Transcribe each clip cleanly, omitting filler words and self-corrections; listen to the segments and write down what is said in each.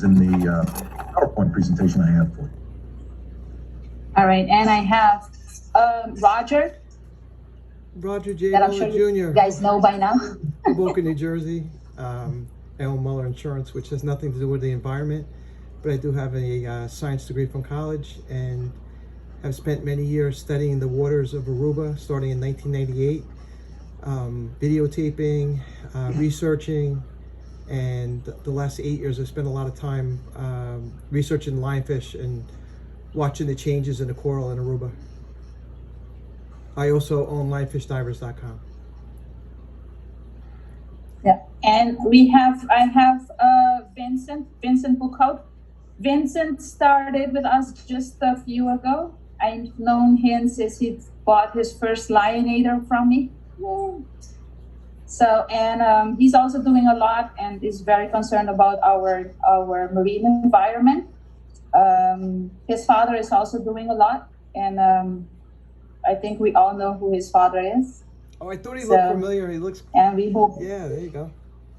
in the PowerPoint presentation I have for you. All right, and I have Roger. Roger J. That I'm Muller sure you Jr. guys know by now. Hoboken, New Jersey. I own Muller Insurance, which has nothing to do with the environment, but I do have a science degree from college and have spent many years studying the waters of Aruba, starting in 1998, videotaping, researching, and the last 8 years I've spent a lot of time researching lionfish and watching the changes in the coral in Aruba. I also own lionfishdivers.com. Yeah, and I have Vincent Buchhout. Vincent started with us just a few ago. I've known him since he bought his first lionator from me. Yay. So, and he's also doing a lot and is very concerned about our marine environment. His father is also doing a lot, and I think we all know who his father is. Oh, I thought he looked familiar. He looks. And we hope. Yeah, there you go.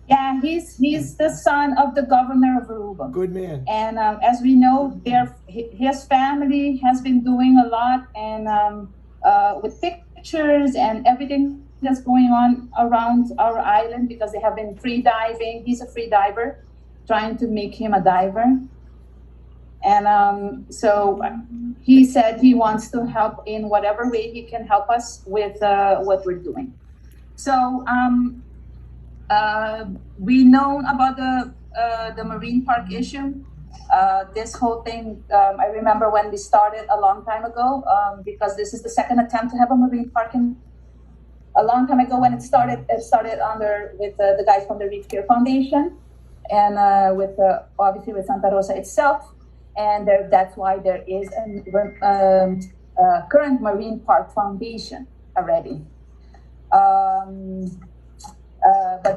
Yeah, he's the son of the governor of Aruba. Good man. And as we know, his family has been doing a lot, and with pictures and everything that's going on around our island, because they have been free diving. He's a free diver, trying to make him a diver. And so he said he wants to help in whatever way he can help us with what we're doing. So we know about the marine park issue. This whole thing, I remember when we started a long time ago, because this is the second attempt to have a marine park in a long time ago. When it started with the guys from the Reef Care Foundation, and with obviously with Santa Rosa itself. And that's why there is a current Marine Park Foundation already. But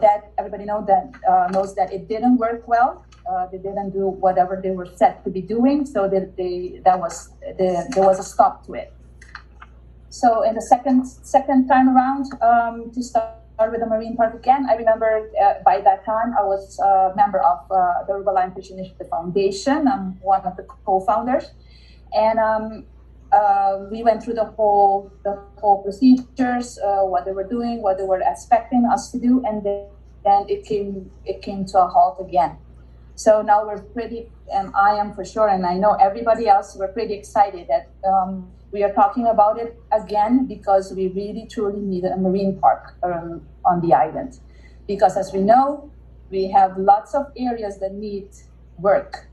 that everybody knows that it didn't work well. They didn't do whatever they were set to be doing, so there was a stop to it. So in the second time around, to start with the Marine Park again, I remember by that time I was a member of the Aruba Lionfish Initiative Foundation. I'm one of the co-founders, and we went through the whole procedures, what they were doing, what they were expecting us to do, and then it came to a halt again. So now we're pretty, and I am for sure, and I know everybody else, we're pretty excited that we are talking about it again, because we really truly need a marine park on the island. Because as we know, we have lots of areas that need work.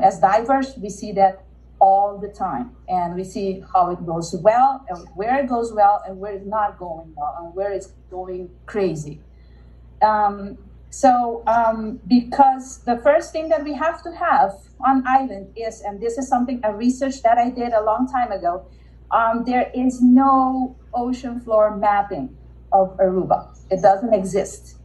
As divers, we see that all the time, and we see how it goes well, and where it goes well, and where it's not going well, and where it's going crazy. Because the first thing that we have to have on island is, and this is a research that I did a long time ago, there is no ocean floor mapping of Aruba. It doesn't exist.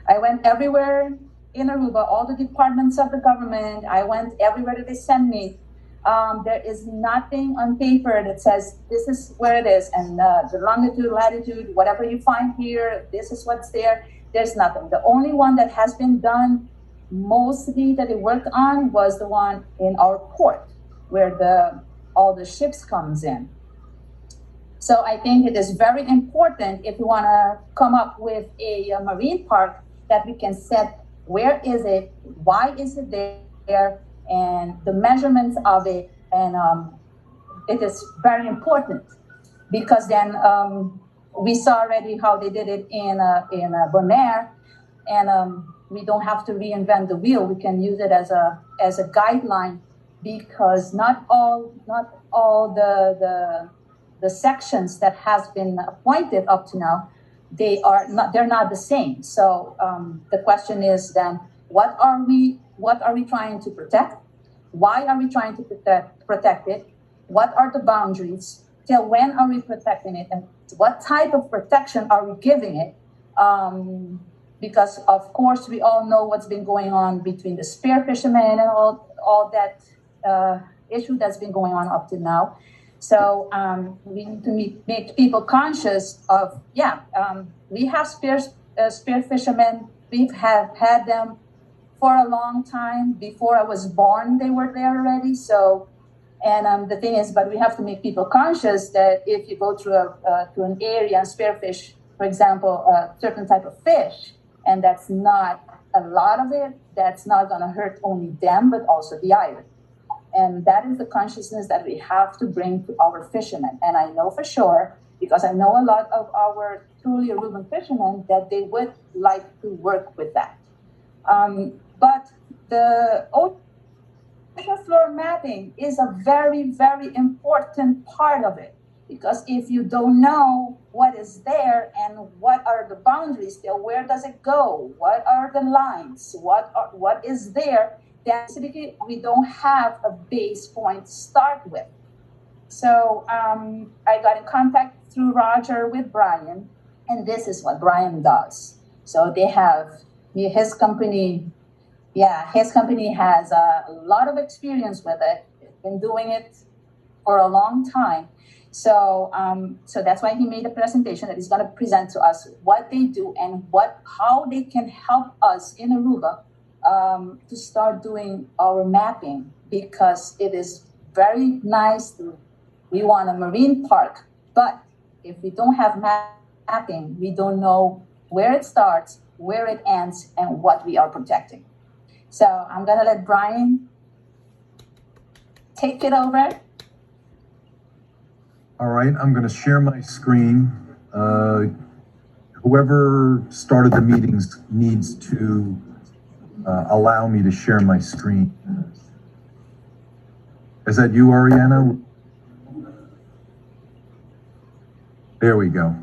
I went everywhere in Aruba, all the departments of the government, I went everywhere that they send me. There is nothing on paper that says this is where it is, and the longitude, latitude, whatever you find here, this is what's there. There's nothing. The only one that has been done mostly that they worked on was the one in our port, where all the ships comes in. So I think it is very important, if we want to come up with a marine park, that we can set where is it, why is it there, and the measurements of it. And it is very important, because then we saw already how they did it in Bonaire, and we don't have to reinvent the wheel. We can use it as a guideline, because not all the sections that has been appointed up to now, they're not the same. So the question is then, what are we trying to protect? Why are we trying to protect it? What are the boundaries? Till when are we protecting it? And what type of protection are we giving it? Because of course we all know what's been going on between the spear fishermen and all that issue that's been going on up to now. So we need to make people conscious of, we have spear fishermen. We have had them for a long time. Before I was born, they were there already. So, and the thing is, but we have to make people conscious that if you go through to an area and spearfish, for example, a certain type of fish, and that's not a lot of it, that's not going to hurt only them, but also the island. And that is the consciousness that we have to bring to our fishermen. And I know for sure, because I know a lot of our truly Aruban fishermen, that they would like to work with that. But the ocean floor mapping is a very, very important part of it. Because if you don't know what is there and what are the boundaries there, where does it go? What are the lines? What is there? Then we don't have a base point to start with. So I got in contact through Roger with Brian, and this is what Brian does. So they have his company. Yeah, his company has a lot of experience with it. Been doing it for a long time. So so that's why he made a presentation that he's going to present to us what they do and how they can help us in Aruba to start doing our mapping, because it is very nice. We want a marine park, but if we don't have mapping, we don't know where it starts, where it ends, and what we are protecting. So I'm going to let Brian take it over. All right, I'm going to share my screen. Whoever started the meetings needs to allow me to share my screen. Is that you, Ariana? There we go.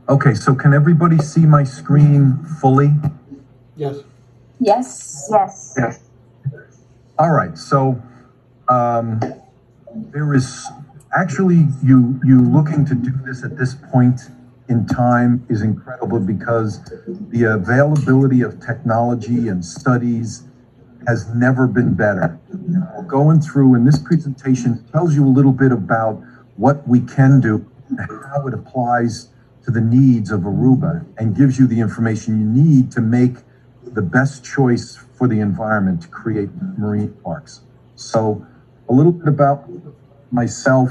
Okay, so can everybody see my screen fully? Yes. Yes. Yes. Yes. All right, so there is actually, you looking to do this at this point in time is incredible, because the availability of technology and studies has never been better. Going through, and this presentation tells you a little bit about what we can do and how it applies to the needs of Aruba, and gives you the information you need to make the best choice for the environment to create marine parks. So a little bit about myself.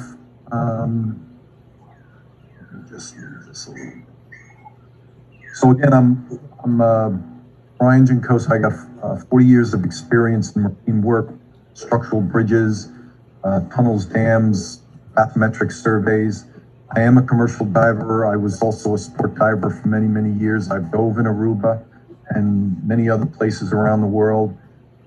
Just move this a little. So again, I'm Brian Jankosa. I got 40 years of experience in marine work, structural bridges, tunnels, dams, bathymetric surveys. I am a commercial diver. I was also a sport diver for many, many years. I've dove in Aruba and many other places around the world.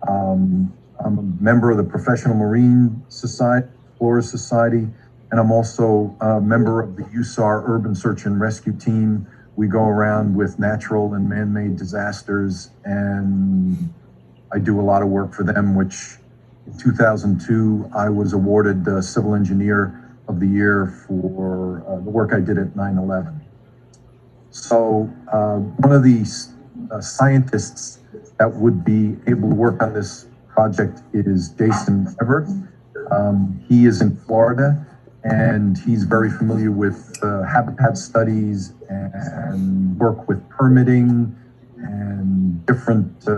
I'm a member of the Professional Marine Society, Explorer Society, and I'm also a member of the USAR Urban Search and Rescue Team. We go around with natural and man-made disasters, and I do a lot of work for them, which in 2002, I was awarded the Civil Engineer of the Year for the work I did at 9/11. So one of the scientists that would be able to work on this project is Jason Everett. He is in Florida, and he's very familiar with habitat studies and work with permitting and different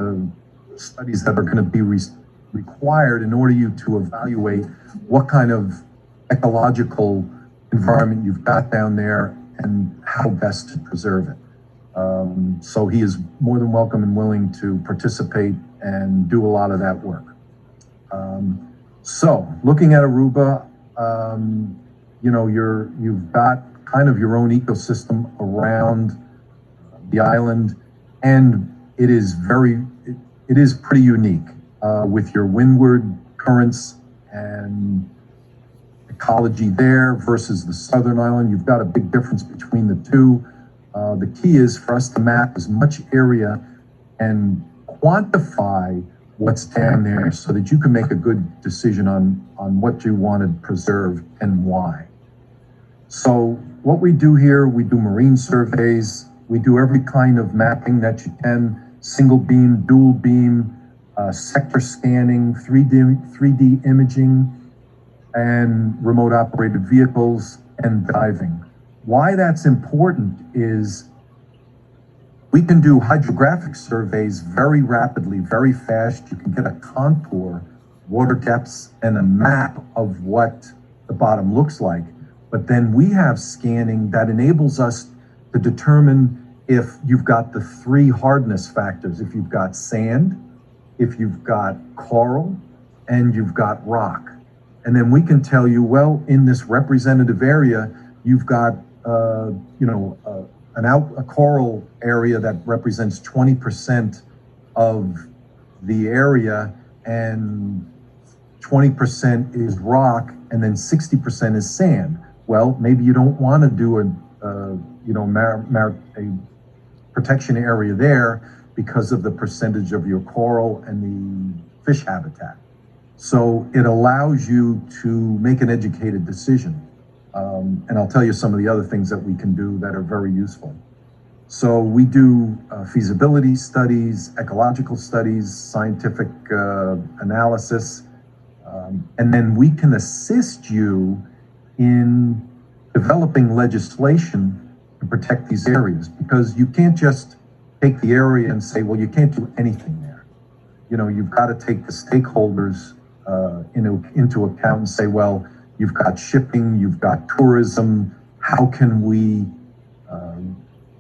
studies that are going to be required in order to evaluate what kind of ecological environment you've got down there and how best to preserve it. So he is more than welcome and willing to participate and do a lot of that work. So looking at Aruba, you know, you've got kind of your own ecosystem around the island, and it is pretty unique with your windward currents and ecology there versus the southern island. You've got a big difference between the two. The key is for us to map as much area and quantify what's down there so that you can make a good decision on what you want to preserve and why. So what we do here, we do marine surveys. We do every kind of mapping that you can single beam, dual beam, sector scanning, 3D imaging, and remote operated vehicles and diving. Why that's important is we can do hydrographic surveys very rapidly, very fast. You can get a contour, water depths, and a map of what the bottom looks like. But then we have scanning that enables us to determine if you've got the 3 hardness factors, if you've got sand, if you've got coral, and you've got rock. And then we can tell you, well, in this representative area, you've got, a coral area that represents 20% of the area, and 20% is rock, and then 60% is sand. Well, maybe you don't want to do a protection area there because of the percentage of your coral and the fish habitat. So it allows you to make an educated decision. And I'll tell you some of the other things that we can do that are very useful. So we do feasibility studies, ecological studies, scientific analysis, and then we can assist you in developing legislation to protect these areas, because you can't just take the area and say, well, you can't do anything there. You've got to take the stakeholders into account and say, well, you've got shipping, you've got tourism. How can we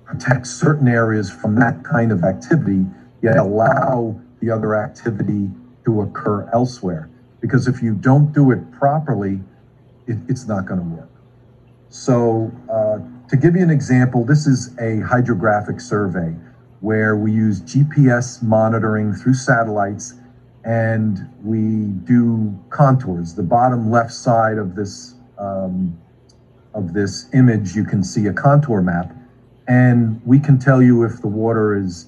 protect certain areas from that kind of activity, yet allow the other activity to occur elsewhere? Because if you don't do it properly, it's not going to work. So to give you an example, this is a hydrographic survey where we use GPS monitoring through satellites, and we do contours. The bottom left side of this image, you can see a contour map, and we can tell you if the water is,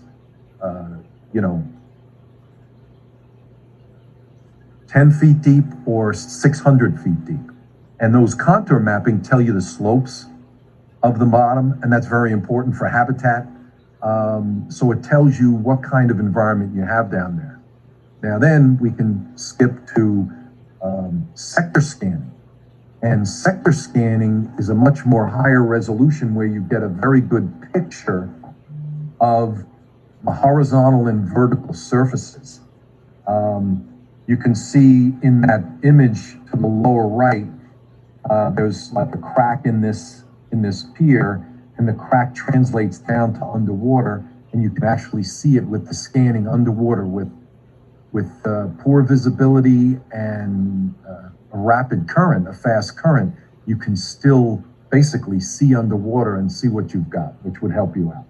10 feet deep or 600 feet deep. And those contour mapping tell you the slopes of the bottom, and that's very important for habitat. So it tells you what kind of environment you have down there. Now then we can skip to sector scanning. And sector scanning is a much more higher resolution where you get a very good picture of the horizontal and vertical surfaces. You can see in that image to the lower right, there's like a crack in this pier, and the crack translates down to underwater, and you can actually see it with the scanning underwater with poor visibility and a rapid current, a fast current. You can still basically see underwater and see what you've got, which would help you out.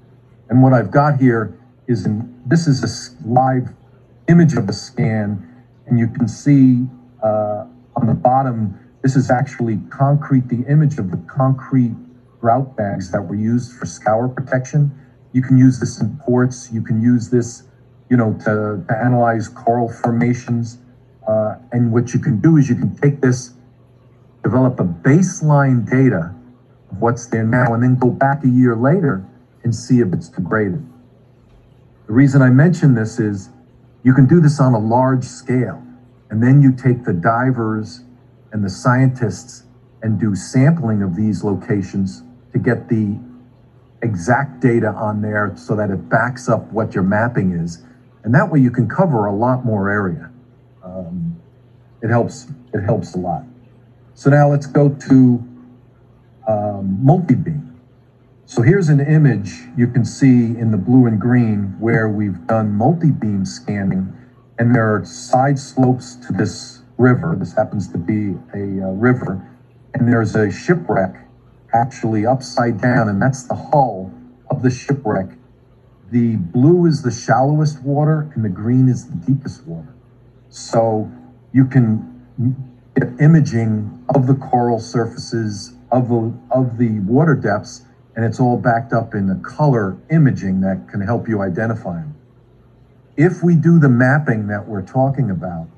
And what I've got here is this is a live image of a scan, and you can see on the bottom, this is actually concrete, the image of the concrete grout bags that were used for scour protection. You can use this in ports. You can use this, to analyze coral formations. And what you can do is you can take this, develop a baseline data of what's there now, and then go back a year later and see if it's degraded. The reason I mention this is you can do this on a large scale, and then you take the divers and the scientists and do sampling of these locations to get the exact data on there so that it backs up what your mapping is. And that way you can cover a lot more area. It helps a lot. So now let's go to multi-beam. So here's an image you can see in the blue and green where we've done multi-beam scanning, and there are side slopes to this river. This happens to be a river, and there's a shipwreck actually upside down, and that's the hull of the shipwreck. The blue is the shallowest water, and the green is the deepest water. So you can get imaging of the coral surfaces, of the water depths, and it's all backed up in the color imaging that can help you identify them. If we do the mapping that we're talking about,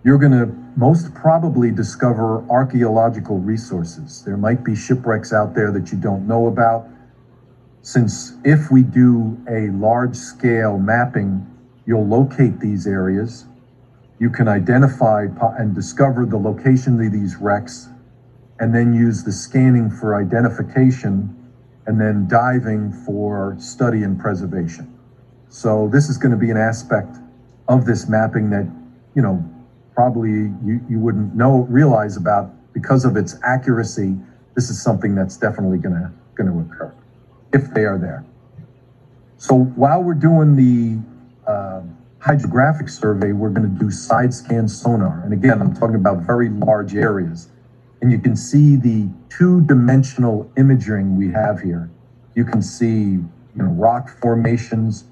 you're going to most probably discover archaeological resources. There might be shipwrecks out there that you don't know about. since if we do a large scale mapping, you'll locate these areas. You can identify and discover the location of these wrecks, and then use the scanning for identification, and then diving for study and preservation. So this is going to be an aspect of this mapping that, you know, probably you wouldn't realize about because of its accuracy. This is something that's definitely going to occur if they are there. So while we're doing the hydrographic survey, we're going to do side scan sonar. And again, I'm talking about very large areas. And you can see the two-dimensional imaging we have here. You can see, rock formations.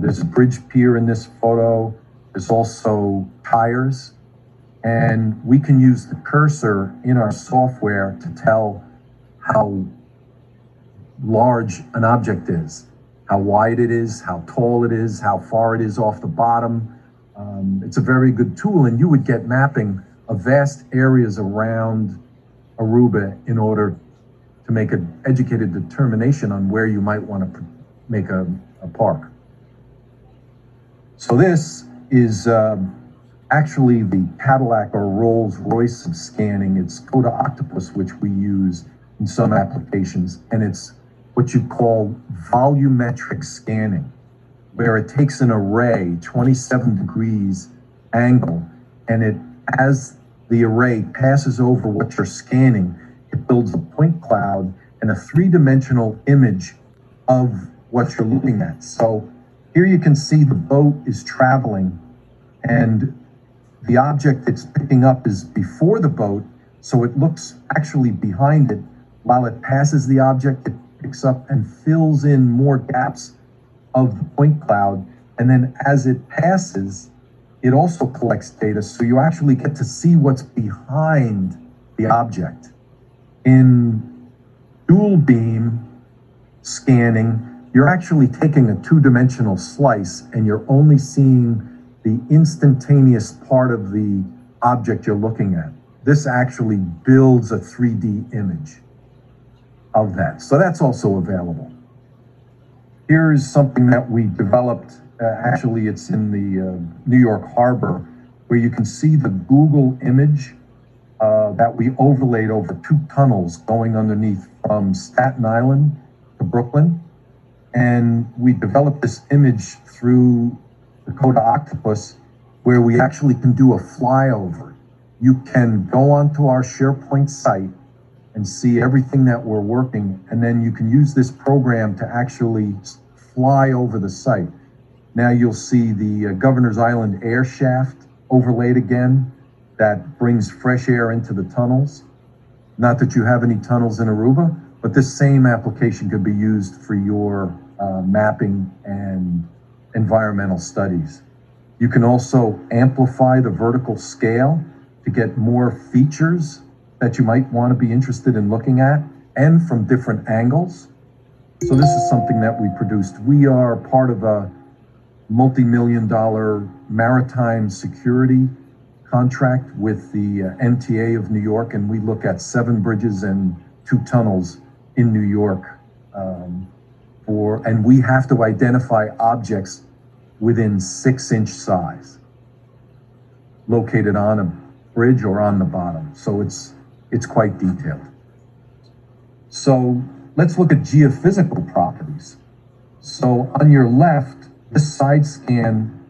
There's a bridge pier in this photo. There's also tires. And we can use the cursor in our software to tell how large an object is, how wide it is, how tall it is, how far it is off the bottom. It's a very good tool, and you would get mapping of vast areas around Aruba in order to make an educated determination on where you might want to make a park. So this is actually the Cadillac or Rolls-Royce of scanning. It's Coda Octopus, which we use in some applications, and it's what you call volumetric scanning, where it takes an array, 27 degrees angle, and as the array passes over what you're scanning, it builds a point cloud and a three-dimensional image of what you're looking at. So here you can see the boat is traveling, and the object it's picking up is before the boat, so it looks actually behind it. While it passes the object, it picks up and fills in more gaps of the point cloud. And then as it passes, it also collects data, so you actually get to see what's behind the object. In dual beam scanning, you're actually taking a two-dimensional slice and you're only seeing the instantaneous part of the object you're looking at. This actually builds a 3D image of that. So that's also available. Here's something that we developed. Actually, it's in the New York Harbor, where you can see the Google image that we overlaid over two tunnels going underneath from Staten Island to Brooklyn. And we developed this image through the Coda Octopus, where we actually can do a flyover. You can go onto our SharePoint site and see everything that we're working, and then you can use this program to actually fly over the site. Now you'll see the Governor's Island air shaft overlaid again. That brings fresh air into the tunnels. Not that you have any tunnels in Aruba, but this same application could be used for your mapping and environmental studies. You can also amplify the vertical scale to get more features that you might want to be interested in looking at, and from different angles. So this is something that we produced. We are part of a multi-million-dollar maritime security contract with the MTA of New York, and we look at 7 bridges and 2 tunnels in New York. And we have to identify objects within 6-inch size, located on a bridge or on the bottom. So it's quite detailed. So let's look at geophysical properties. So on your left, this side scan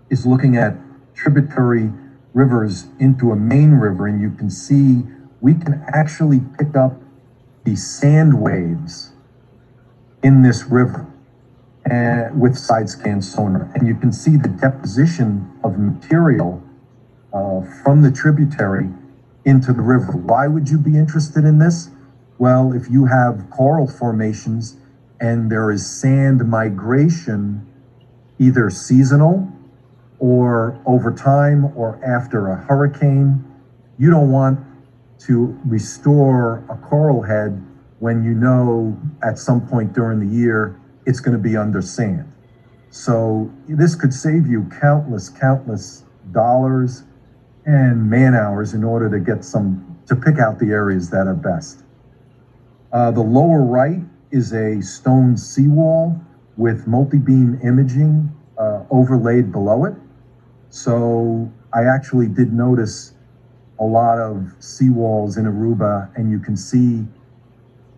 is looking at tributary rivers into a main river, and you can see we can actually pick up the sand waves in this river with side scan sonar. And you can see the deposition of material from the tributary into the river. Why would you be interested in this? Well, if you have coral formations and there is sand migration, either seasonal or over time or after a hurricane, you don't want to restore a coral head when you know at some point during the year it's going to be under sand. So this could save you countless dollars and man hours in order to pick out the areas that are best. The lower right is a stone seawall with multi-beam imaging overlaid below it. So I actually did notice a lot of seawalls in Aruba, and you can see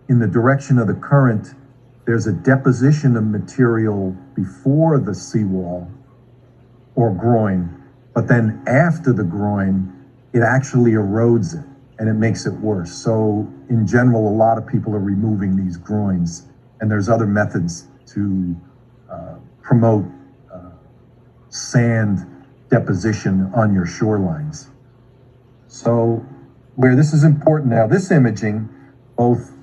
in the direction of the current, there's a deposition of material before the seawall or groin, but then after the groin, it actually erodes it and it makes it worse. So in general, a lot of people are removing these groins, and there's other methods to promote sand deposition on your shorelines. So where this is important now, this imaging, both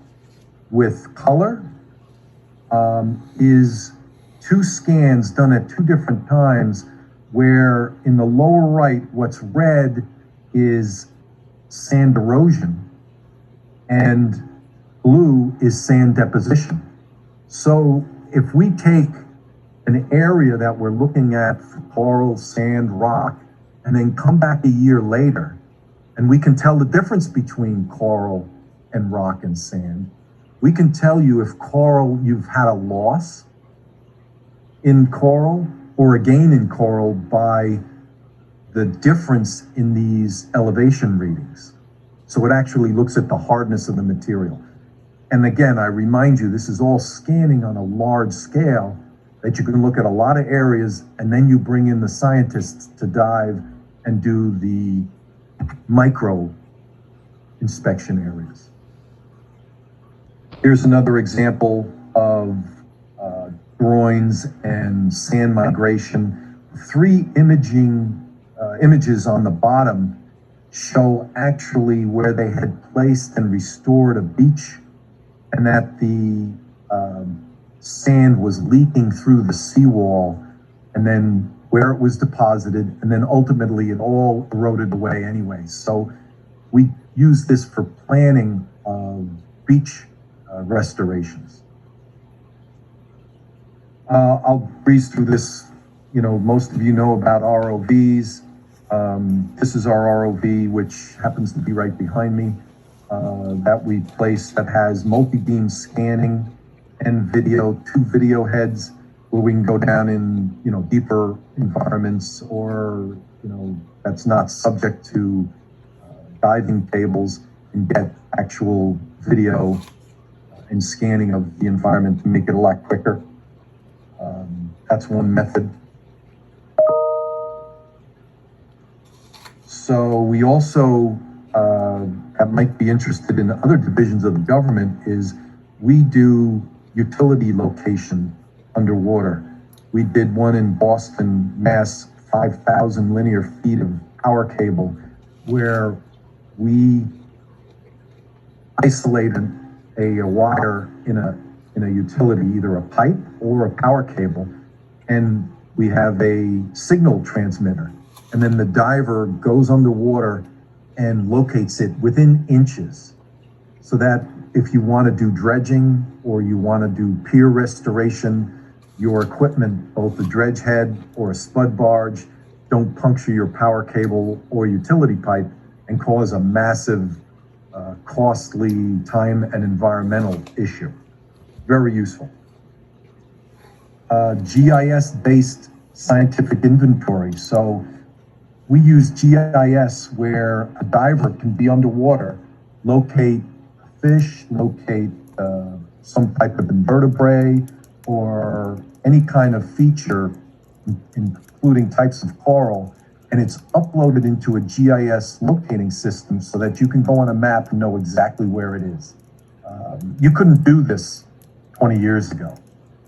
with color, is 2 scans done at 2 different times, where in the lower right, what's red is sand erosion and blue is sand deposition. So if we take an area that we're looking at for coral, sand, rock, and then come back a year later, and we can tell the difference between coral and rock and sand, we can tell you if coral, you've had a loss in coral or a gain in coral by the difference in these elevation readings. So it actually looks at the hardness of the material. And again, I remind you, this is all scanning on a large scale, that you can look at a lot of areas, and then you bring in the scientists to dive and do the micro inspection areas. Here's another example of groins and sand migration. 3 images on the bottom show actually where they had placed and restored a beach, and that the sand was leaking through the seawall, and then where it was deposited, and then ultimately it all eroded away anyway. So we use this for planning beach restorations. I'll breeze through this. You know, most of you know about ROVs. This is our ROV, which happens to be right behind me, that we placed, that has multi-beam scanning and video, 2 video heads, where we can go down in, you know, deeper environments, or, you know, that's not subject to diving tables, and get actual video and scanning of the environment to make it a lot quicker. That's one method. So we also, that might be interested in other divisions of the government, is we do utility location underwater. We did one in Boston, Mass, 5,000 linear feet of power cable, where we isolated a wire in a utility, either a pipe or a power cable, and we have a signal transmitter. And then the diver goes underwater and locates it within inches, so that if you want to do dredging or you want to do pier restoration, your equipment, both the dredge head or a spud barge, don't puncture your power cable or utility pipe and cause a massive, costly time and environmental issue. Very useful. GIS-based scientific inventory. So we use GIS where a diver can be underwater, locate fish, locate some type of invertebrate, or any kind of feature, including types of coral, and it's uploaded into a GIS locating system so that you can go on a map and know exactly where it is. You couldn't do this 20 years ago,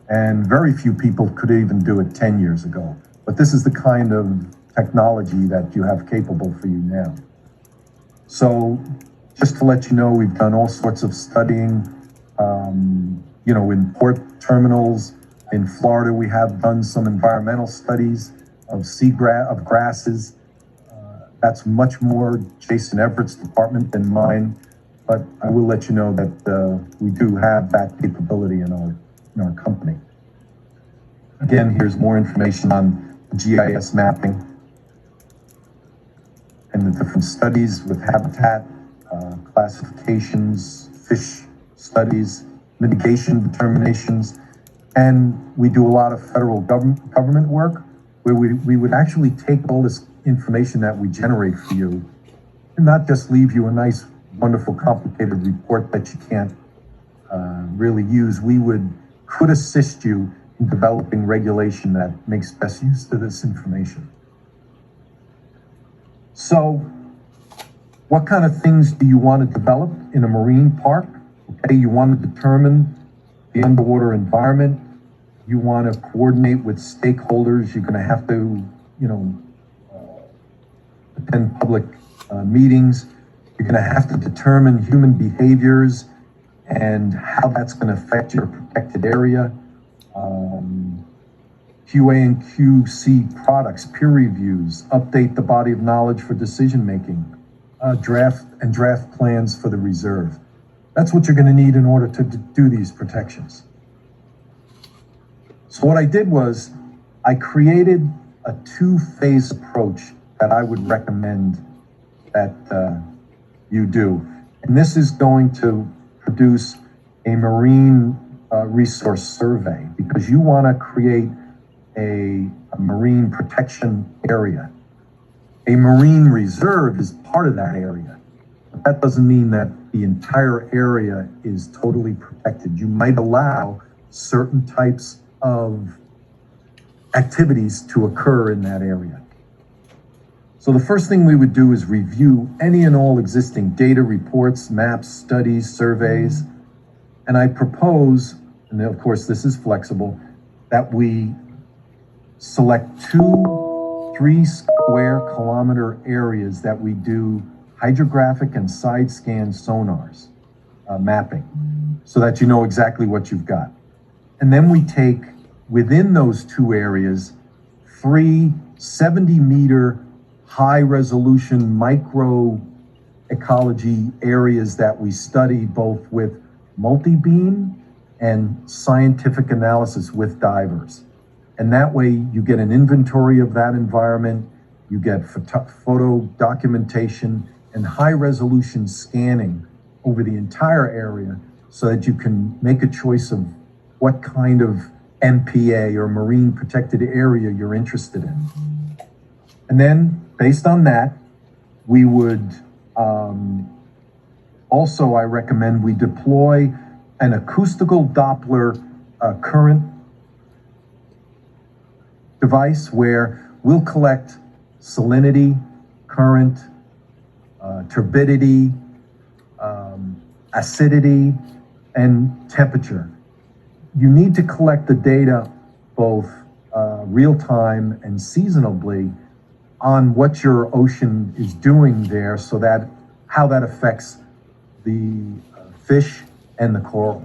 and very few people could even do it 10 years ago. But this is the kind of technology that you have capable for you now. So just to let you know, we've done all sorts of studying, you know, in port terminals. In Florida, we have done some environmental studies of of grasses. That's much more Jason Everett's department than mine, but I will let you know that we do have that capability in our company. Again, here's more information on GIS mapping and the different studies with habitat, classifications, fish studies, mitigation determinations. And we do a lot of federal government work where we would actually take all this information that we generate for you and not just leave you a nice, wonderful, complicated report that you can't really use. We could assist you in developing regulation that makes best use of this information. So, what kind of things do you want to develop in a marine park? Okay, you want to determine the underwater environment. You want to coordinate with stakeholders. You're going to have to, attend public meetings. You're going to have to determine human behaviors and how that's going to affect your protected area. QA and QC products, peer reviews, update the body of knowledge for decision making, draft plans for the reserve. That's what you're going to need in order to do these protections. So what I did was I created a two-phase approach that I would recommend that you do. And this is going to produce a marine resource survey because you want to create a marine protection area. A marine reserve is part of that area, but that doesn't mean that the entire area is totally protected. You might allow certain types of activities to occur in that area. So the first thing we would do is review any and all existing data, reports, maps, studies, surveys, and I propose, and of course this is flexible, that we select 2 3-square-kilometer areas that we do hydrographic and side scan sonars mapping so that you know exactly what you've got. And then we take within those 2 areas 3 70-meter high-resolution micro ecology areas that we study both with multi-beam and scientific analysis with divers. And that way you get an inventory of that environment, you get photo documentation and high-resolution scanning over the entire area so that you can make a choice of what kind of MPA or marine protected area you're interested in. And then based on that, we would also, I recommend we deploy an acoustical Doppler current device where we'll collect salinity, current, turbidity, acidity, and temperature. You need to collect the data both real time and seasonably on what your ocean is doing there so that how that affects the fish and the coral.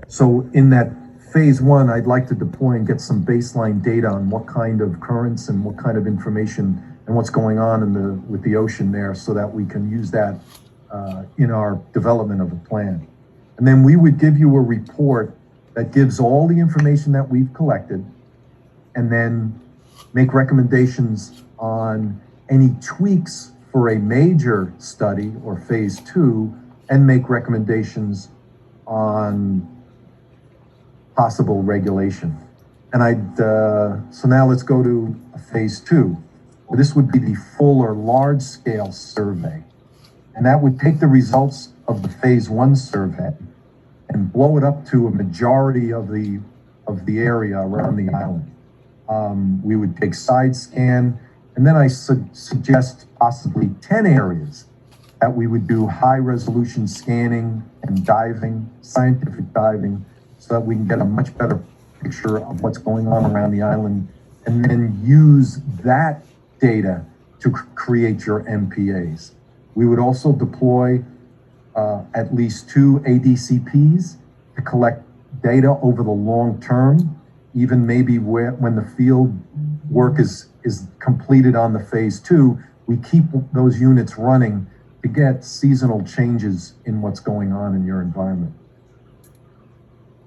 So in that phase 1, I'd like to deploy and get some baseline data on what kind of currents and what kind of information and what's going on with the ocean there so that we can use that in our development of a plan. And then we would give you a report that gives all the information that we've collected and then make recommendations on any tweaks for a major study or phase 2 and make recommendations on possible regulation. And so now let's go to phase 2. This would be the full or large scale survey. And that would take the results of the phase 1 survey and blow it up to a majority of the area around the island. We would take side scan, and then I suggest possibly 10 areas that we would do high resolution scanning and diving, scientific diving, so that we can get a much better picture of what's going on around the island, and then use that data to create your MPAs. We would also deploy at least 2 ADCPs to collect data over the long term, even maybe when the field work is completed on the phase 2, we keep those units running to get seasonal changes in what's going on in your environment.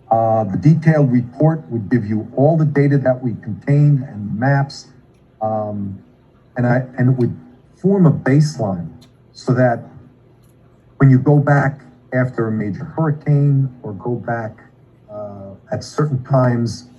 The detailed report would give you all the data that we contained and maps, and it would form a baseline so that when you go back after a major hurricane or go back at certain times.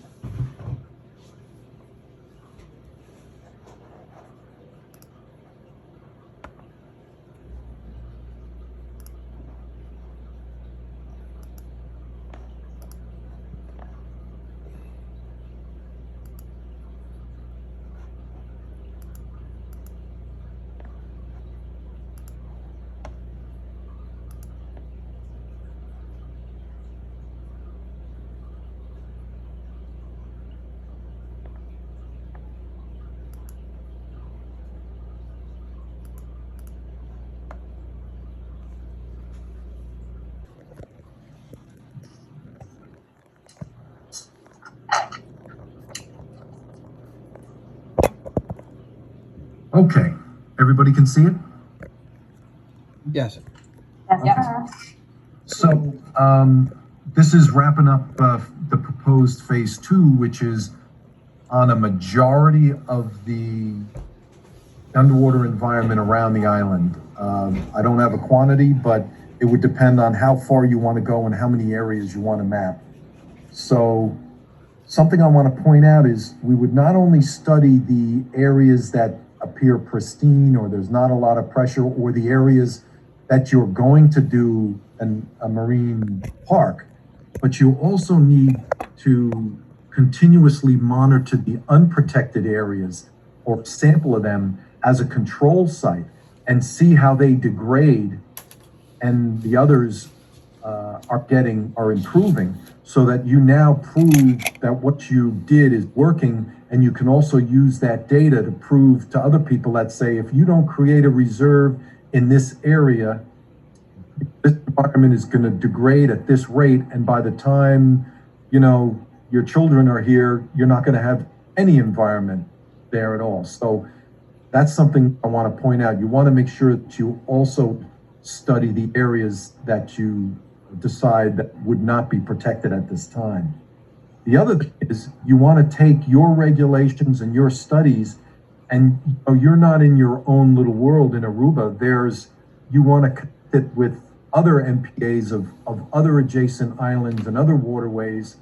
Okay, everybody can see it? Yes. Yeah. So this is wrapping up the proposed phase 2, which is on a majority of the underwater environment around the island. I don't have a quantity, but it would depend on how far you want to go and how many areas you want to map. So something I want to point out is we would not only study the areas that appear pristine or there's not a lot of pressure, or the areas that you're going to do a marine park, but you also need to continuously monitor the unprotected areas or sample of them as a control site and see how they degrade and the others are improving, so that you now prove that what you did is working, and you can also use that data to prove to other people that say, if you don't create a reserve in this area, this environment is going to degrade at this rate, and by the time your children are here, you're not going to have any environment there at all. So that's something I want to point out. You want to make sure that you also study the areas that you decide that would not be protected at this time. The other thing is, you want to take your regulations and your studies, and you're not in your own little world in Aruba. You want to connect it with other MPAs of other adjacent islands and other waterways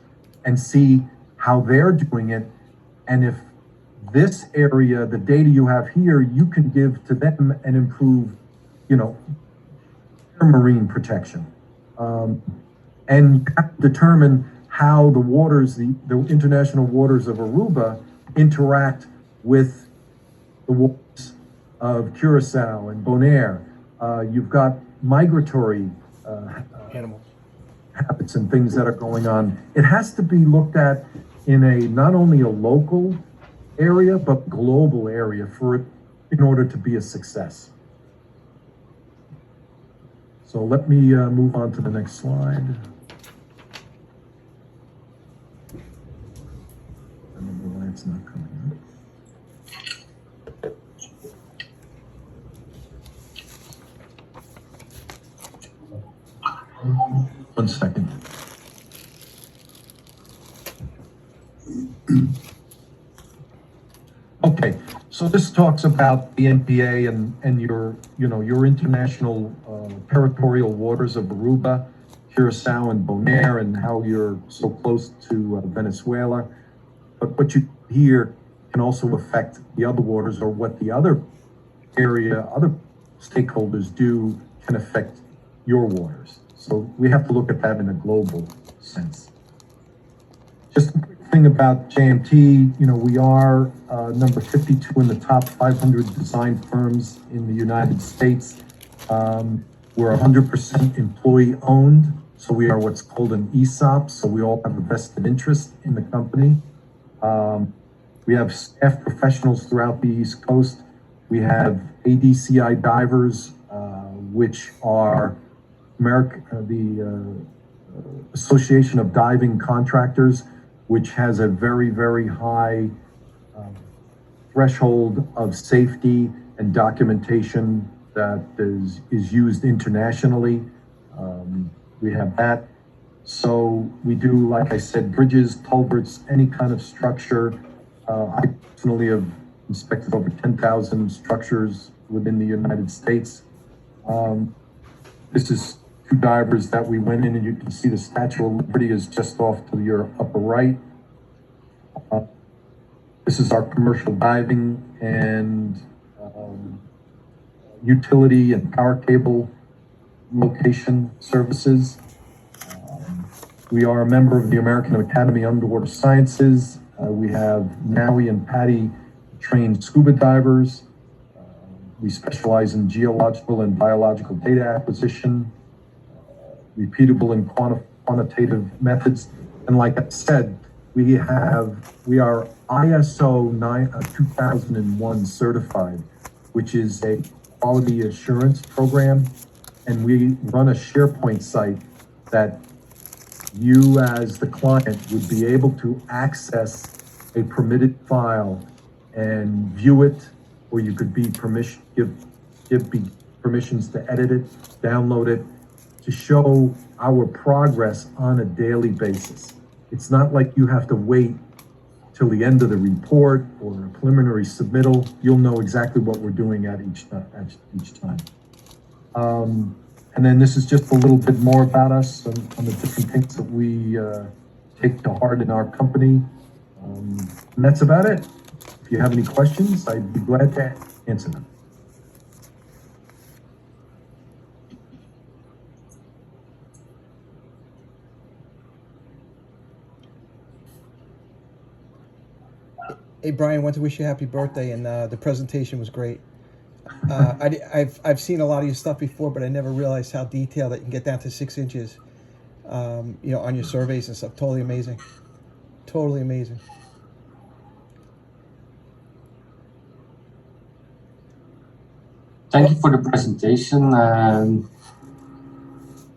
and see how they're doing it. And if this area, the data you have here, you can give to them and improve, their marine protection. And you have to determine how the waters, the international waters of Aruba interact with the waters of Curacao and Bonaire. You've got migratory Animals. habits and things that are going on. It has to be looked at in not only a local area, but global area in order to be a success. So let me move on to the next slide. I don't know why it's not coming up. One second. Okay, so this talks about the NPA and your international territorial waters of Aruba, Curacao, and Bonaire, and how you're so close to Venezuela. But what you hear can also affect the other waters, or what the other stakeholders do can affect your waters. So we have to look at that in a global sense. Just a quick thing about JMT, we are number 52 in the top 500 design firms in the United States. We're 100% employee owned, so we are what's called an ESOP, so we all have a vested interest in the company. We have staff professionals throughout the East Coast. We have ADCI divers, which are the Association of Diving Contractors, which has a very, very high threshold of safety and documentation that is used internationally. We have that. So we do, like I said, bridges, culverts, any kind of structure. I personally have inspected over 10,000 structures within the United States. This is two divers that we went in, and you can see the Statue of Liberty is just off to your upper right. This is our commercial diving and utility and power cable location services. We are a member of the American Academy of Underwater Sciences. We have Nowie and Patty trained scuba divers. We specialize in geological and biological data acquisition, repeatable and quantitative methods. And like I said, we are ISO 2001 certified, which is a quality assurance program. And we run a SharePoint site that you as the client would be able to access a permitted file and view it, or you could be give permissions to edit it, download it, to show our progress on a daily basis. It's not like you have to wait till the end of the report or a preliminary submittal. You'll know exactly what we're doing at each time. And then this is just a little bit more about us on the different things that we take to heart in our company. And that's about it. If you have any questions, I'd be glad to answer them. Hey, Brian, want to wish you a happy birthday, and the presentation was great. I've seen a lot of your stuff before, but I never realized how detailed that you can get down to 6 inches, on your surveys and stuff. Totally amazing. Totally amazing. Thank you for the presentation.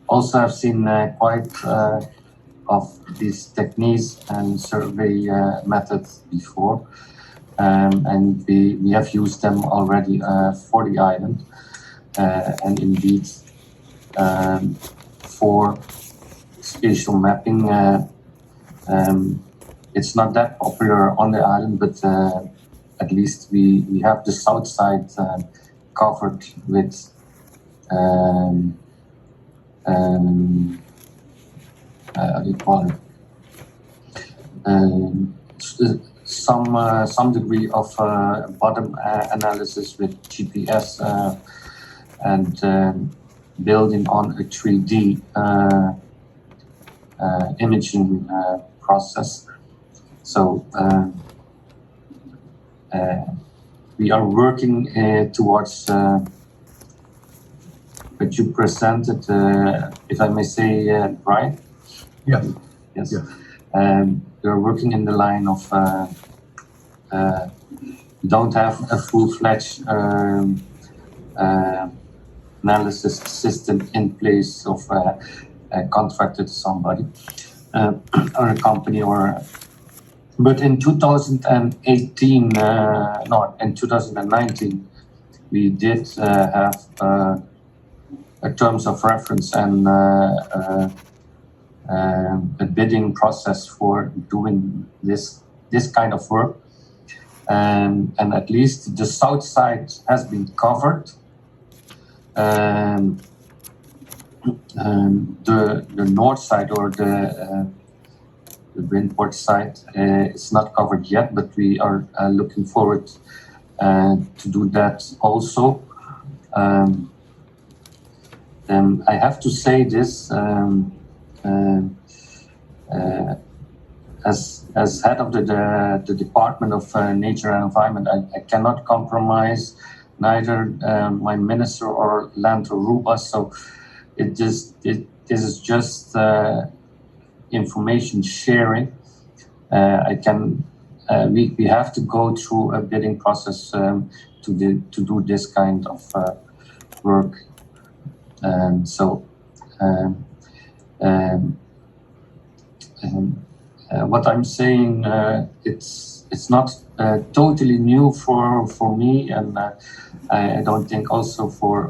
Also, I've seen quite of these techniques and survey methods before, and we have used them already for the island, and indeed for spatial mapping. It's not that popular on the island, but at least we have the south side covered with how do you call it? Some degree of bottom analysis with GPS and building on a 3D imaging process. So we are working towards what you presented, if I may say, Brian. Yes. Yes. Yes. We're working in the line of don't have a full-fledged analysis system in place of contracted somebody or a company but in 2018, in 2019, we did have a terms of reference and a bidding process for doing this kind of work, and at least the south side has been covered. The north side or the windward side is not covered yet, but we are looking forward to do that also. I have to say this. As head of the Department of Nature and Environment, I cannot compromise neither my minister or Land Aruba. So this is just information sharing. We have to go through a bidding process to do this kind of work. What I'm saying, it's not totally new for me, and I don't think also for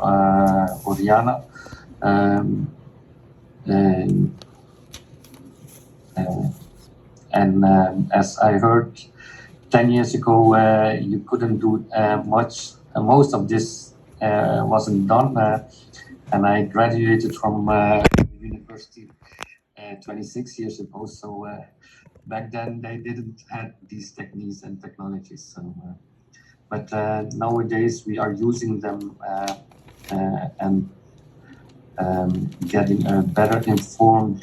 Oriana. As I heard 10 years ago, you couldn't do much. Most of this wasn't done. and I graduated from university 26 years ago. So back then they didn't have these techniques and technologies. So, but nowadays we are using them and getting a better informed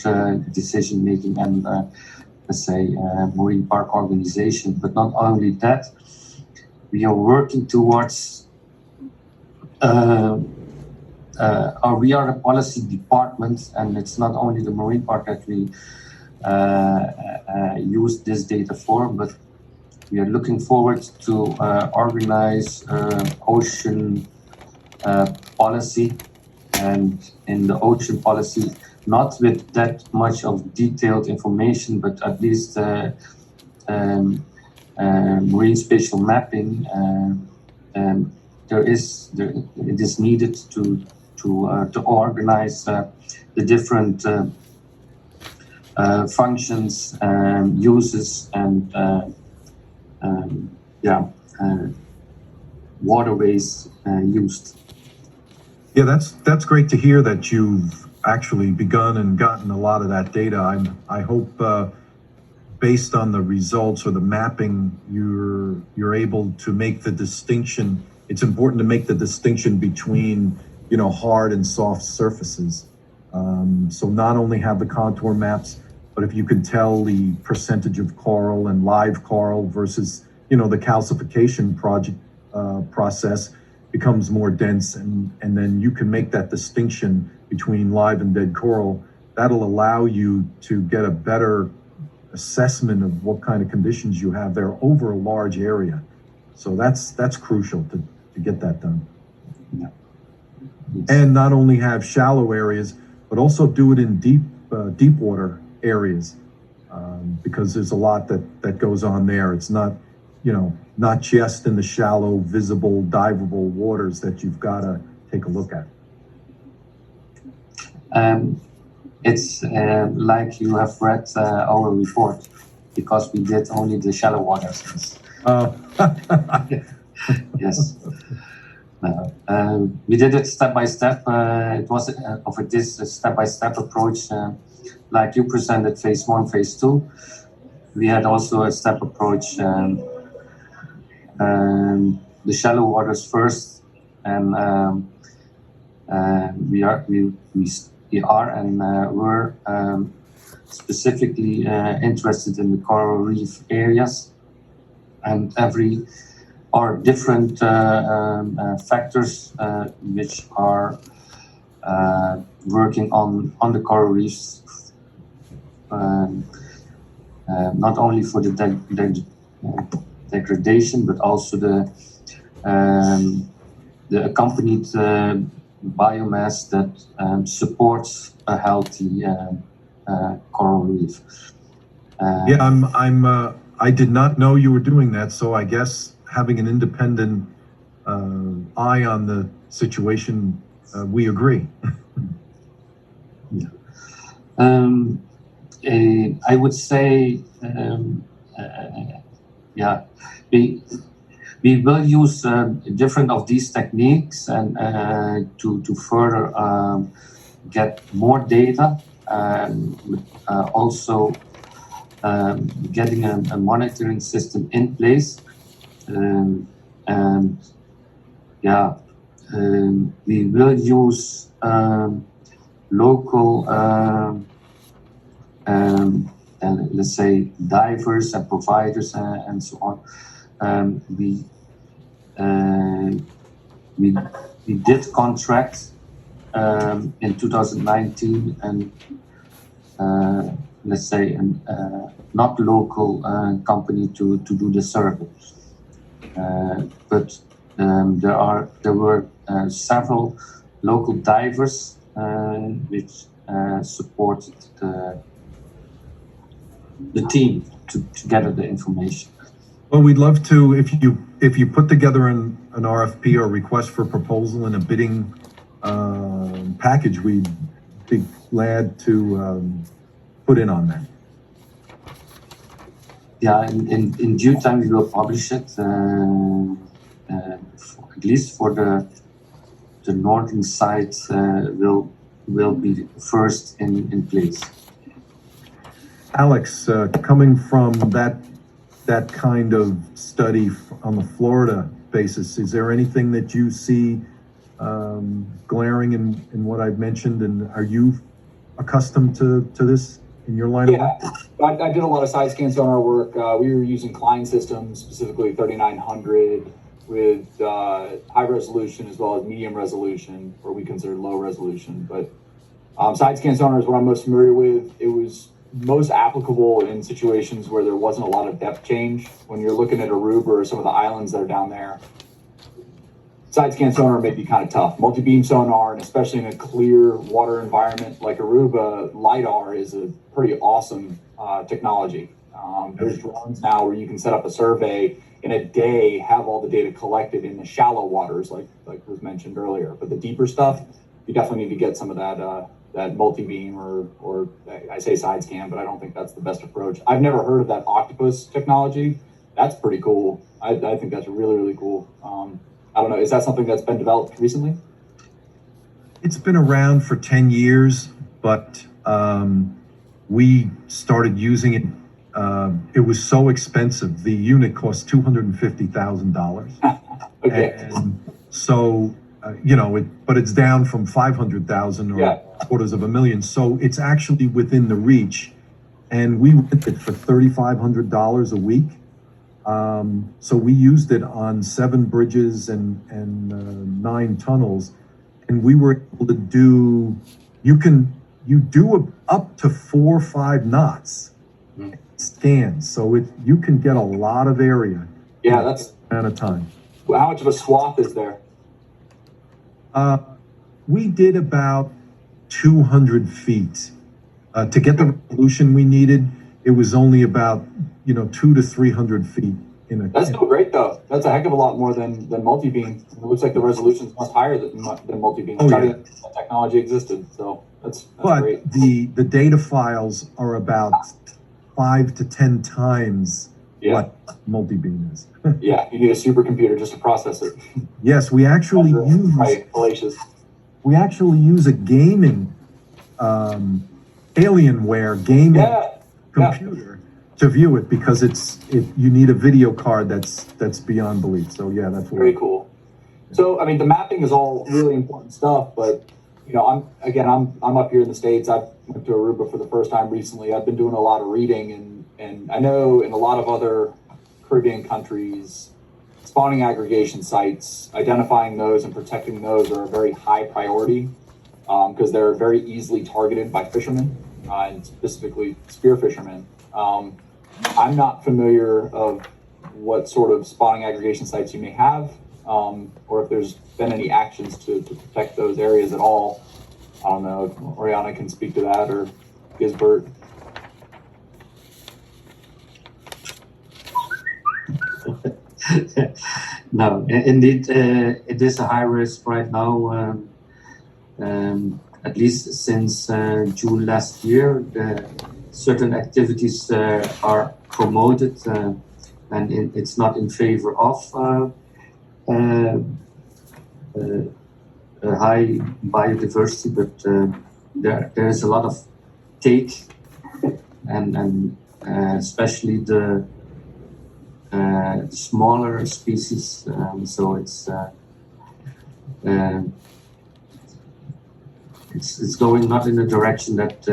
decision making and let's say marine park organization. But not only that, we are working towards we are a policy department, and it's not only the marine park that we use this data for, but we are looking forward to organize ocean policy, and in the ocean policy, not with that much of detailed information, but at least marine spatial mapping. It is needed to organize the different functions, uses, and waterways used. Yeah, that's great to hear that you've actually begun and gotten a lot of that data. I hope based on the results or the mapping, you're able to make the distinction. It's important to make the distinction between, you know, hard and soft surfaces. So not only have the contour maps, but if you can tell the percentage of coral and live coral versus, you know, the calcification process becomes more dense, and then you can make that distinction between live and dead coral. That'll allow you to get a better assessment of what kind of conditions you have there over a large area. So that's crucial to get that done. Yeah. And not only have shallow areas, but also do it in deep water areas, because there's a lot that goes on there. It's not, you know, not just in the shallow, visible, diveable waters that you've got to take a look at. It's like you have read our report, because we did only the shallow waters. Yes. We did it step by step. It was of this step-by-step approach, like you presented phase 1, phase 2. We had also a step approach, the shallow waters first, and we're specifically interested in the coral reef areas, and different factors which are working on the coral reefs, not only for the degradation, but also the accompanied biomass that supports a healthy coral reef. I did not know you were doing that, so I guess having an independent eye on the situation, we agree. Yeah. I would say, we will use different of these techniques and to further get more data, also getting a monitoring system in place, we will use local let's say divers and providers and so on. We did contract in 2019 and let's say not local company to do the survey, but there were several local divers which supported the team to gather the information. Well, we'd love to, if you put together an RFP or request for proposal and a bidding package, we'd be glad to put in on that. Yeah, in due time we will publish it, at least for the the northern side will be first in place. Alex, coming from that kind of study on the Florida basis, is there anything that you see glaring in what I've mentioned, and are you accustomed to this in your line of work? I did a lot of side scan sonar work. We were using Klein systems, specifically 3900 with high resolution as well as medium resolution, or we consider low resolution. But side scan sonar is what I'm most familiar with. It was most applicable in situations where there wasn't a lot of depth change. When you're looking at Aruba or some of the islands that are down there, side scan sonar may be kind of tough. Multi-beam sonar, and especially in a clear water environment like Aruba, LiDAR is a pretty awesome technology. There's drones now where you can set up a survey in a day, have all the data collected in the shallow waters, like was mentioned earlier. But the deeper stuff, you definitely need to get some of that multi-beam or I say side scan, but I don't think that's the best approach. I've never heard of that octopus technology. That's pretty cool. I think that's really, really cool. I don't know, is that something that's been developed recently? It's been around for 10 years, but we started using it. It was so expensive. The unit cost $250,000. Okay. And so, but it's down from 500,000 or quarters of a million. So it's actually within the reach. And we rent it for $3,500 a week. So we used it on 7 bridges and 9 tunnels, and we were able to do, you do up to 4 or 5 knots scans. So you can get a lot of area. Yeah, that's amount of time. Well, how much of a swath is there? We did about 200 feet. To get the resolution we needed, it was only about 200 to 300 feet. That's still great though. That's a heck of a lot more than multi-beam. It looks like the resolution is much higher than multi-beam. That technology existed, so that's great. The data files are about 5 to 10 times what multi-beam is. Yeah, you need a supercomputer just to process it. Yes, we actually use a gaming Alienware gaming computer to view it, because you need a video card that's beyond belief. So yeah, that's very cool. So I mean, the mapping is all really important stuff, but I'm up here in the States. I went to Aruba for the first time recently. I've been doing a lot of reading, and I know in a lot of other Caribbean countries, spawning aggregation sites, identifying those and protecting those are a very high priority, because they're very easily targeted by fishermen, and specifically spear fishermen. I'm not familiar of what sort of spawning aggregation sites you may have, or if there's been any actions to protect those areas at all. I don't know if Oriana can speak to that, or Gisbert. No, indeed, it is a high risk right now. At least since June last year, certain activities are promoted, and it's not in favor of high biodiversity, but there is a lot of take, and especially the smaller species. So it's going not in a direction that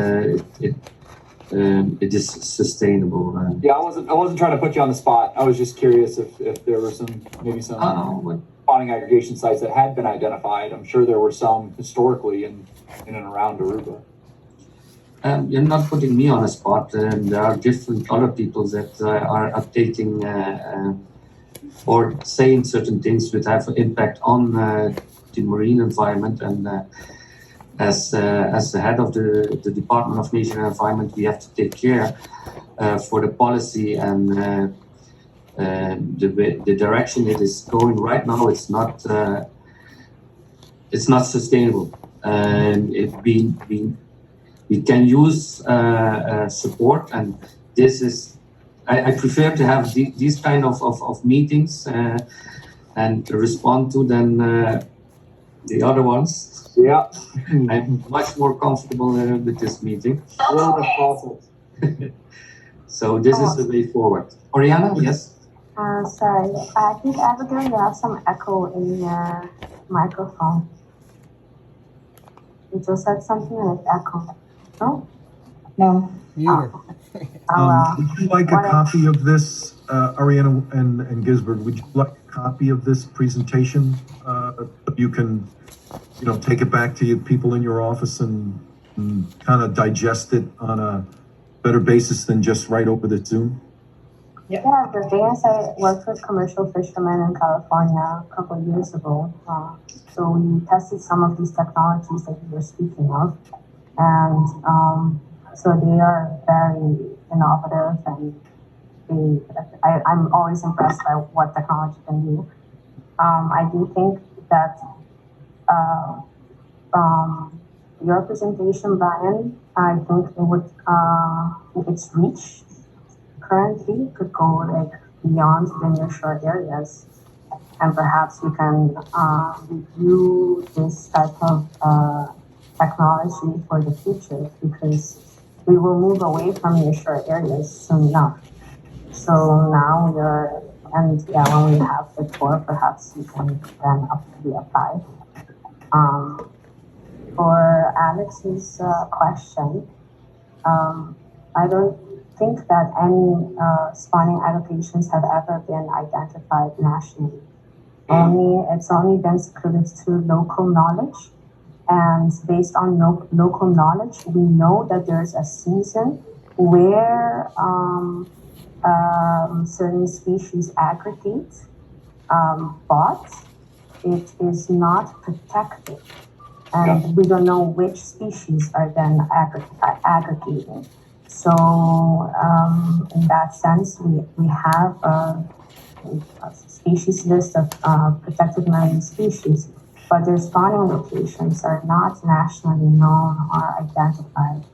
it is sustainable. Yeah, I wasn't trying to put you on the spot. I was just curious if there were some spawning aggregation sites that had been identified. I'm sure there were some historically in and around Aruba. You're not putting me on a spot. There are different other people that are updating or saying certain things that have an impact on the marine environment. And as the head of the Department of Nature and Environment, we have to take care for the policy and the direction it is going right now. It's not sustainable. We can use support, and this is. I prefer to have these kind of meetings and respond to them the other ones. Yeah. I'm much more comfortable with this meeting. So this is the way forward. Oriana, yes? Sorry, I think Abigail, you have some echo in your microphone. You just said something with echo. No? No. Muter. Would you like a copy of this, Ariana and Gisbert? Would you like a copy of this presentation? You can, take it back to you people in your office and kind of digest it on a better basis than just right over the Zoom. Yeah, the thing is, I worked with commercial fishermen in California a couple of years ago. So we tested some of these technologies that you were speaking of. And so they are very innovative, and I'm always impressed by what technology can do. I do think that your presentation, Brian, I think it would, its reach currently could go like beyond the nearshore areas, and perhaps we can review this type of technology for the future, because we will move away from nearshore areas soon enough. So now when we have the tour, perhaps we can then apply. For Alex's question, I don't think that any spawning allocations have ever been identified nationally. It's only been secluded through local knowledge, and based on local knowledge, we know that there's a season where certain species aggregate, but it is not protected. And we don't know which species are then aggregating. So in that sense, we have a species list of protected marine species, but their spawning locations are not nationally known or identified.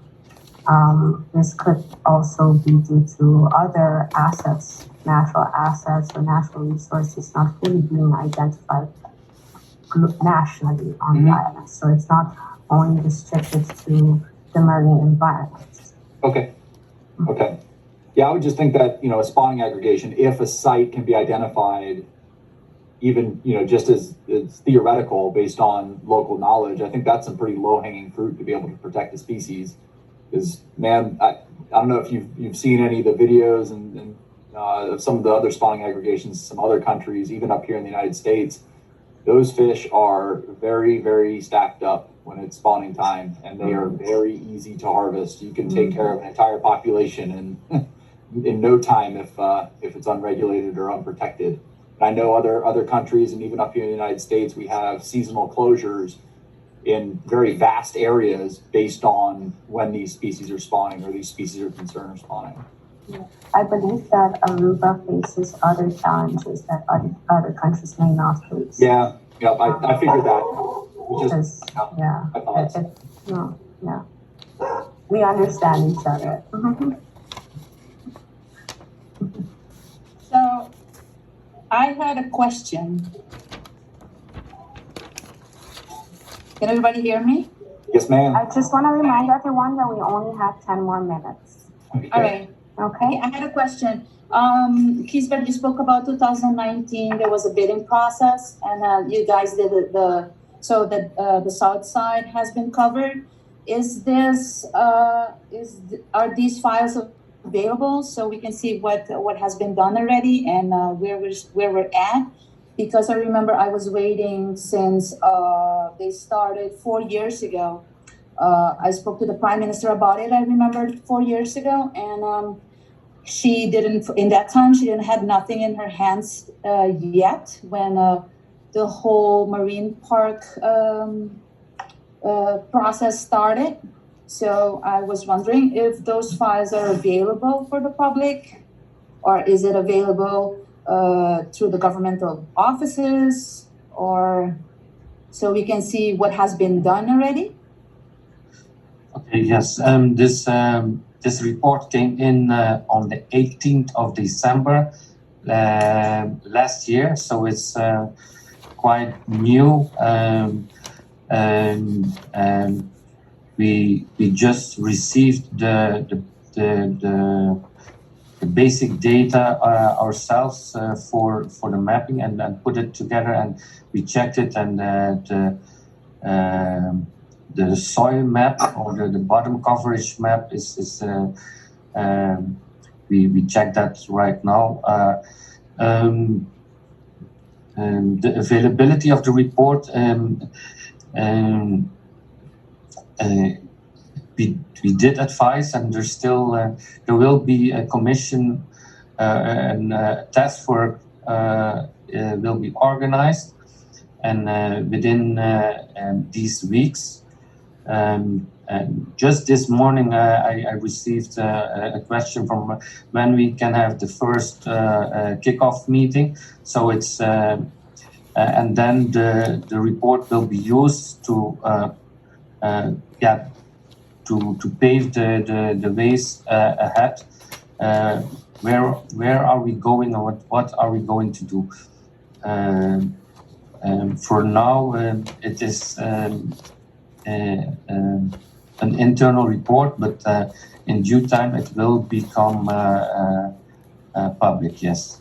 This could also be due to other assets, natural assets or natural resources not fully being identified nationally on the island. So it's not only restricted to the marine environment. Okay. Yeah, I would just think that, a spawning aggregation, if a site can be identified, even, just as it's theoretical based on local knowledge, I think that's some pretty low-hanging fruit to be able to protect the species. Because, man, I don't know if you've seen any of the videos and of some of the other spawning aggregations, some other countries, even up here in the United States. Those fish are very, very stacked up when it's spawning time, and they are very easy to harvest. You can take care of an entire population in no time if it's unregulated or unprotected. And I know other countries, and even up here in the United States, we have seasonal closures in very vast areas based on when these species are spawning or these species of concern are spawning. I believe that Aruba faces other challenges that other countries may not face. Yeah, I figured that. We understand each other. So I had a question. Can everybody hear me? Yes, ma'am. I just want to remind everyone that we only have 10 more minutes. Okay. All right. Okay. I had a question. Kisbert, you spoke about 2019. There was a bidding process, and you guys did the south side has been covered. Are these files available so we can see what has been done already and where we're at? Because I remember I was waiting since they started 4 years ago. I spoke to the Prime Minister about it. I remember 4 years ago, and she didn't have nothing in her hands yet when the whole marine park process started. So I was wondering if those files are available for the public, or is it available through the governmental offices, or so we can see what has been done already? Okay, yes. This report came in on the 18th of December last year, so it's quite new. and we just received the basic data ourselves for the mapping and put it together, and we checked it, and the soil map or the bottom coverage map is we check that right now. The availability of the report, we did advise, and there's still there will be a commission and task force will be organized, and within these weeks. And just this morning, I received a question from when we can have the first kickoff meeting. So it's and then the report will be used to to pave the ways ahead. Where are we going, and what are we going to do? For now, it is an internal report, but in due time it will become public. Yes.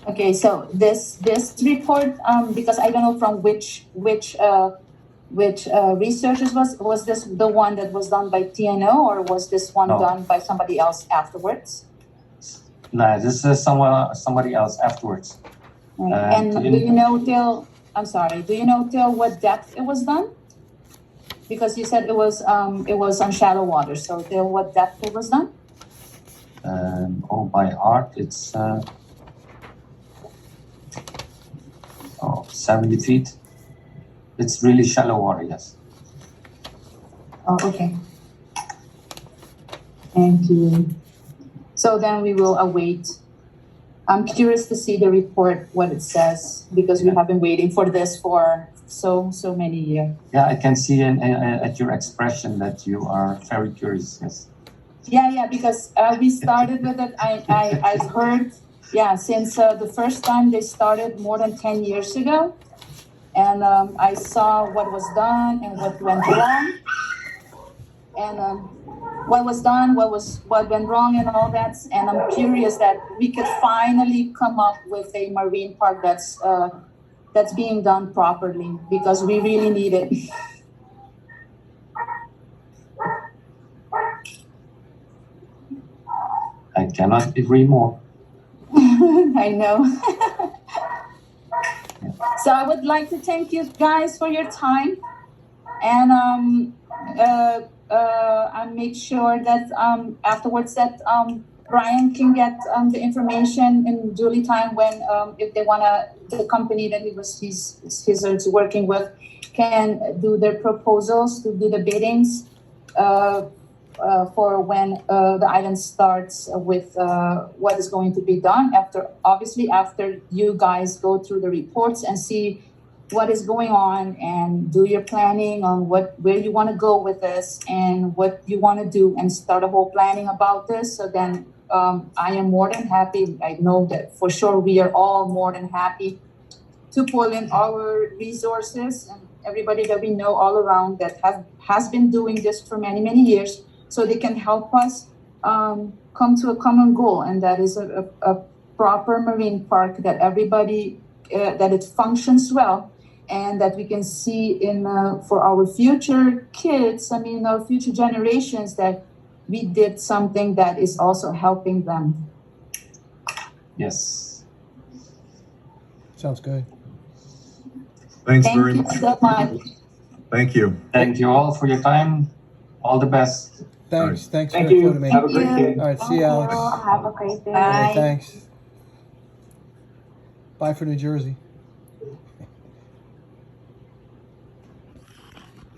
Okay, so this report, because I don't know from which researchers was this the one that was done by TNO, or was this one No. done by somebody else afterwards? No, this is somebody else afterwards. And do you know till? I'm sorry. Do you know till what depth it was done? Because you said it was on shallow water. So till what depth it was done? By heart, it's 70 feet. It's really shallow water, yes. Oh, okay. Thank you. So then we will await. I'm curious to see the report, what it says, because we have been waiting for this for so many years. Yeah, I can see at your expression that you are very curious. Yes. Yeah, because we started with it. I've heard, since the first time they started more than 10 years ago. And I saw what was done and what went wrong. And what was done, what went wrong and all that. And I'm curious that we could finally come up with a marine park that's being done properly, because we really need it. I cannot agree more. I know. So I would like to thank you guys for your time, and I make sure that afterwards that Brian can get the information in duly time when if they wanna, the company that he's working with can do their proposals to do the biddings for when the island starts with what is going to be done after you guys go through the reports and see what is going on and do your planning on where you want to go with this and what you want to do and start a whole planning about this. So then I am more than happy. I know that for sure we are all more than happy to pull in our resources and everybody that we know all around that has been doing this for many, many years, so they can help us come to a common goal, and that is a proper marine park that everybody, that it functions well, and that we can see in for our future kids, our future generations, that we did something that is also helping them. Yes. Sounds good. Thanks Thank very you much. so much. Thank you. Thank you all for your time. All the best. Thanks. Thanks Thank for you. including me. Have a great day. All right, see you, Alex. Have a great day. Bye. Thanks. Bye for New Jersey.